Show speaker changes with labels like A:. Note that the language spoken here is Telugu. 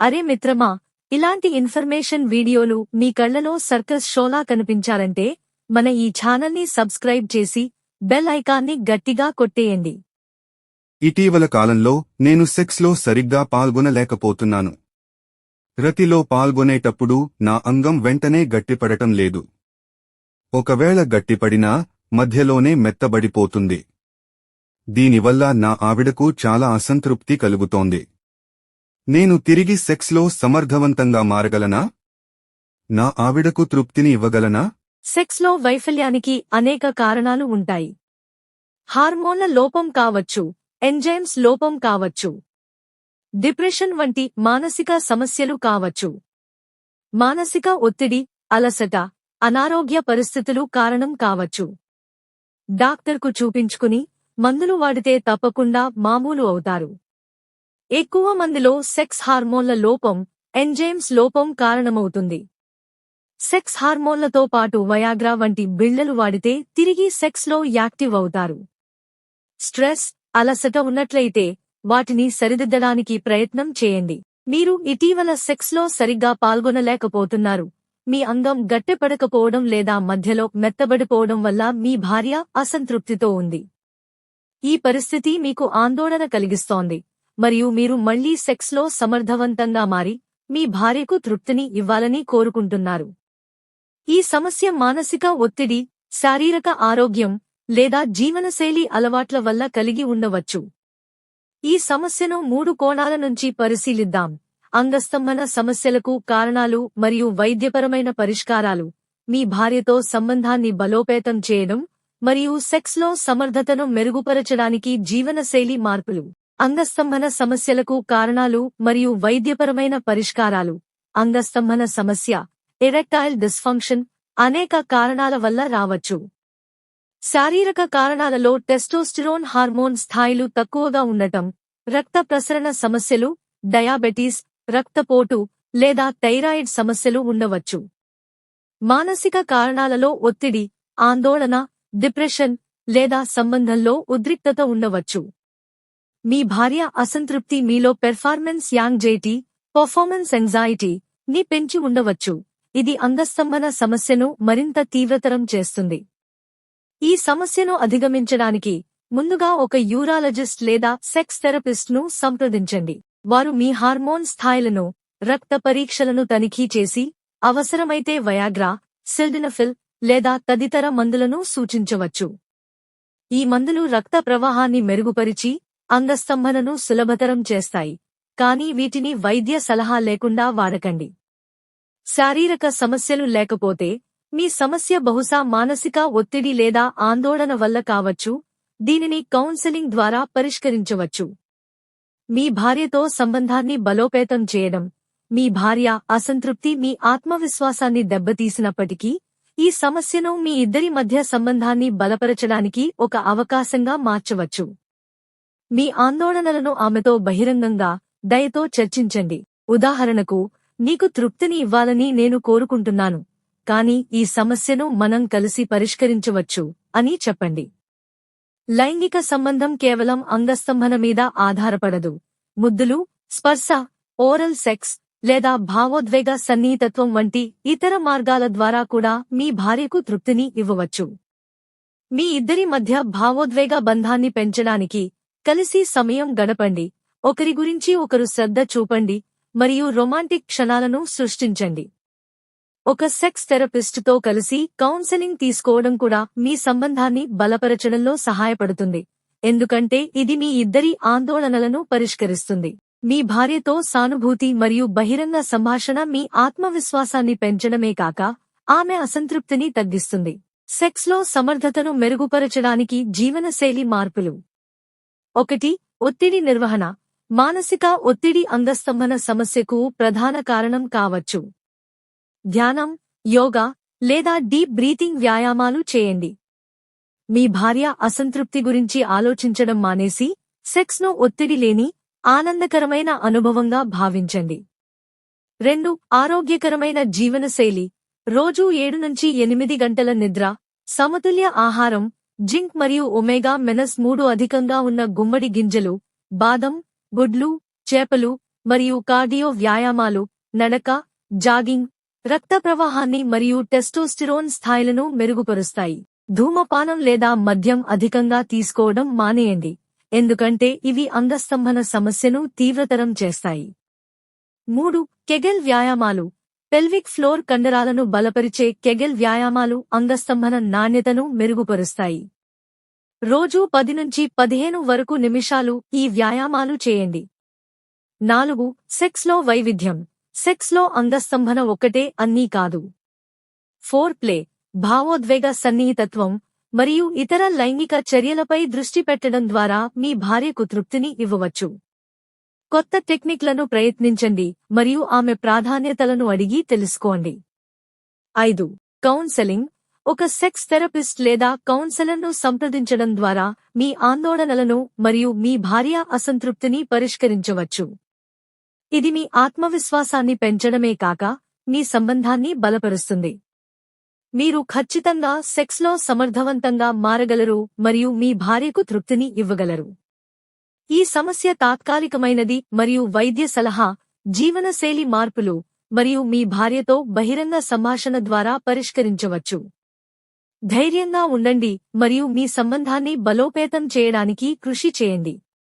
A: అరే మిత్రమా, ఇలాంటి ఇన్ఫర్మేషన్ వీడియోలు మీ కళ్లలో సర్కస్ షోలా కనిపించాలంటే మన ఈ ఛానల్ని సబ్స్క్రైబ్ చేసి బెల్ ఐకాన్ని గట్టిగా కొట్టేయండి.
B: ఇటీవల కాలంలో నేను సెక్స్లో సరిగ్గా పాల్గొనలేకపోతున్నాను. రతిలో పాల్గొనేటప్పుడు నా అంగం వెంటనే గట్టిపడటం లేదు. ఒకవేళ గట్టిపడినా మధ్యలోనే మెత్తబడిపోతుంది. దీనివల్ల నా ఆవిడకు చాలా అసంతృప్తి కలుగుతోంది. నేను తిరిగి సెక్స్లో సమర్థవంతంగా మారగలనా? నా ఆవిడకు తృప్తిని ఇవ్వగలనా?
A: సెక్స్లో వైఫల్యానికి అనేక కారణాలు ఉంటాయి. హార్మోన్ల లోపం కావచ్చు, ఎంజైమ్స్ లోపం కావచ్చు, డిప్రెషన్ వంటి మానసిక సమస్యలు కావచ్చు. మానసిక ఒత్తిడి, అలసట, అనారోగ్య పరిస్థితులు కారణం కావచ్చు. డాక్టర్కు చూపించుకుని మందులు వాడితే తప్పకుండా మామూలు అవుతారు. ఎక్కువ మందిలో సెక్స్ హార్మోన్ల లోపం, ఎంజైమ్స్ లోపం కారణమవుతుంది. సెక్స్ హార్మోన్లతో పాటు వయాగ్రా వంటి బిళ్లలు వాడితే తిరిగి సెక్స్లో యాక్టివ్ అవుతారు. స్ట్రెస్, అలసట ఉన్నట్లయితే వాటిని సరిదిద్దడానికి ప్రయత్నం చేయండి. మీరు ఇటీవల సెక్స్లో సరిగ్గా పాల్గొనలేకపోతున్నారు, మీ అంగం గట్టిపడకపోవడం లేదా మధ్యలో మెత్తబడిపోవడం వల్ల మీ భార్య అసంతృప్తితో ఉంది. ఈ పరిస్థితి మీకు ఆందోళన కలిగిస్తోంది మరియు మీరు మళ్లీ సెక్స్లో సమర్థవంతంగా మారి మీ భార్యకు తృప్తిని ఇవ్వాలని కోరుకుంటున్నారు. ఈ సమస్య మానసిక ఒత్తిడి, శారీరక ఆరోగ్యం లేదా జీవనశైలి అలవాట్ల వల్ల కలిగి ఉండవచ్చు. ఈ సమస్యను 3 కోణాల నుంచి పరిశీలిద్దాం: అంగస్తంభన సమస్యలకు కారణాలు మరియు వైద్యపరమైన పరిష్కారాలు, మీ భార్యతో సంబంధాన్ని బలోపేతం చేయడం మరియు సెక్స్లో సమర్థతను మెరుగుపరచడానికి జీవనశైలి మార్పులు. అంగస్తంభన సమస్యలకు కారణాలు మరియు వైద్యపరమైన పరిష్కారాలు. అంగస్తంభన సమస్య, ఎరెక్టైల్ డిస్ఫంక్షన్, అనేక కారణాల వల్ల రావచ్చు. శారీరక కారణాలలో టెస్టోస్టిరోన్ హార్మోన్ స్థాయిలు తక్కువగా ఉండటం, రక్త ప్రసరణ సమస్యలు, డయాబెటీస్, రక్తపోటు లేదా థైరాయిడ్ సమస్యలు ఉండవచ్చు. మానసిక కారణాలలో ఒత్తిడి, ఆందోళన, డిప్రెషన్ లేదా సంబంధంలో ఉద్రిక్తత ఉండవచ్చు. మీ భార్య అసంతృప్తి మీలో పర్ఫార్మెన్స్ ఎంజైటీ ని పెంచి ఉండవచ్చు. ఇది అంగస్తంభన సమస్యను మరింత తీవ్రతరం చేస్తుంది. ఈ సమస్యను అధిగమించడానికి ముందుగా ఒక యూరాలజిస్ట్ లేదా సెక్స్ థెరపిస్ట్ను సంప్రదించండి. వారు మీ హార్మోన్ స్థాయిలను, రక్త పరీక్షలను తనిఖీ చేసి అవసరమైతే వయాగ్రా, సిల్డెనఫిల్ లేదా తదితర మందులను సూచించవచ్చు. ఈ మందులు రక్త ప్రవాహాన్ని మెరుగుపరిచి అంగస్తంభనను సులభతరం చేస్తాయి, కానీ వీటిని వైద్య సలహా లేకుండా వాడకండి. శారీరక సమస్యలు లేకపోతే మీ సమస్య బహుశా మానసిక ఒత్తిడి లేదా ఆందోళన వల్ల కావచ్చు. దీనిని కౌన్సెలింగ్ ద్వారా పరిష్కరించవచ్చు. మీ భార్యతో సంబంధాన్ని బలోపేతం చేయడం. మీ భార్య అసంతృప్తి మీ ఆత్మవిశ్వాసాన్ని దెబ్బతీసినప్పటికీ, ఈ సమస్యను మీ ఇద్దరి మధ్య సంబంధాన్ని బలపరచడానికి ఒక అవకాశంగా మార్చవచ్చు. మీ ఆందోళనలను ఆమెతో బహిరంగంగా, దయతో చర్చించండి. ఉదాహరణకు, నీకు తృప్తిని ఇవ్వాలని నేను కోరుకుంటున్నాను, కానీ ఈ సమస్యను మనం కలిసి పరిష్కరించవచ్చు అని చెప్పండి. లైంగిక సంబంధం కేవలం అంగస్తంభన మీద ఆధారపడదు. ముద్దులు, స్పర్శ, ఓరల్ సెక్స్ లేదా భావోద్వేగ సన్నిహితత్వం వంటి ఇతర మార్గాల ద్వారా కూడా మీ భార్యకు తృప్తిని ఇవ్వవచ్చు. మీ ఇద్దరి మధ్య భావోద్వేగ బంధాన్ని పెంచడానికి కలిసి సమయం గడపండి, ఒకరి గురించి ఒకరు శ్రద్ధ చూపండి మరియు రొమాంటిక్ క్షణాలను సృష్టించండి. ఒక సెక్స్ థెరపిస్ట్తో కలిసి కౌన్సెలింగ్ తీసుకోవడం కూడా మీ సంబంధాన్ని బలపరచడంలో సహాయపడుతుంది, ఎందుకంటే ఇది మీ ఇద్దరి ఆందోళనలను పరిష్కరిస్తుంది. మీ భార్యతో సానుభూతి మరియు బహిరంగ సంభాషణ మీ ఆత్మవిశ్వాసాన్ని పెంచడమే కాక ఆమె అసంతృప్తిని తగ్గిస్తుంది. సెక్స్లో సమర్థతను మెరుగుపరచడానికి జీవనశైలి మార్పులు. 1. ఒత్తిడి నిర్వహణ. మానసిక ఒత్తిడి అంగస్తంభన సమస్యకు ప్రధాన కారణం కావచ్చు. ధ్యానం, యోగా లేదా డీప్ బ్రీతింగ్ వ్యాయామాలు చేయండి. మీ భార్య అసంతృప్తి గురించి ఆలోచించడం మానేసి సెక్స్ను ఒత్తిడి లేని, ఆనందకరమైన అనుభవంగా భావించండి. 2. ఆరోగ్యకరమైన జీవనశైలి. రోజూ 7 నుంచి 8 గంటల నిద్ర, సమతుల్య ఆహారం, జింక్ మరియు ఒమేగా-3 అధికంగా ఉన్న గుమ్మడి గింజలు, బాదం, గుడ్లు, చేపలు, మరియు కార్డియో వ్యాయామాలు, నడక, జాగింగ్, రక్త ప్రవాహాన్ని మరియు టెస్టోస్టిరోన్ స్థాయిలను మెరుగుపరుస్తాయి. ధూమపానం లేదా మద్యం అధికంగా తీసుకోవడం మానేయండి, ఎందుకంటే ఇవి అంగస్తంభన సమస్యను తీవ్రతరం చేస్తాయి. 3. కెగెల్ వ్యాయామాలు. పెల్విక్ ఫ్లోర్ కండరాలను బలపరిచే కెగెల్ వ్యాయామాలు అంగస్తంభన నాణ్యతను మెరుగుపరుస్తాయి. రోజూ 10 నుంచి 15 వరకు నిమిషాలు ఈ వ్యాయామాలు చేయండి. 4. సెక్స్లో వైవిధ్యం. సెక్స్లో అంగస్తంభన ఒక్కటే అన్నీ కాదు. ఫోర్ ప్లే, భావోద్వేగ సన్నిహితత్వం మరియు ఇతర లైంగిక చర్యలపై దృష్టి పెట్టడం ద్వారా మీ భార్యకు తృప్తిని ఇవ్వవచ్చు. కొత్త టెక్నిక్లను ప్రయత్నించండి మరియు ఆమె ప్రాధాన్యతలను అడిగి తెలుసుకోండి. 5. కౌన్సెలింగ్. ఒక సెక్స్ థెరపిస్ట్ లేదా కౌన్సెలర్ను సంప్రదించడం ద్వారా మీ ఆందోళనలను మరియు మీ భార్య అసంతృప్తిని పరిష్కరించవచ్చు. ఇది మీ ఆత్మవిశ్వాసాన్ని పెంచడమే కాక మీ సంబంధాన్ని బలపరుస్తుంది. మీరు ఖచ్చితంగా సెక్స్లో సమర్థవంతంగా మారగలరు మరియు మీ భార్యకు తృప్తిని ఇవ్వగలరు. ఈ సమస్య తాత్కాలికమైనది మరియు వైద్య సలహా, జీవనశైలి మార్పులు మరియు మీ భార్యతో బహిరంగ సంభాషణ ద్వారా పరిష్కరించవచ్చు. ధైర్యంగా ఉండండి మరియు మీ సంబంధాన్ని బలోపేతం చేయడానికి కృషి చేయండి.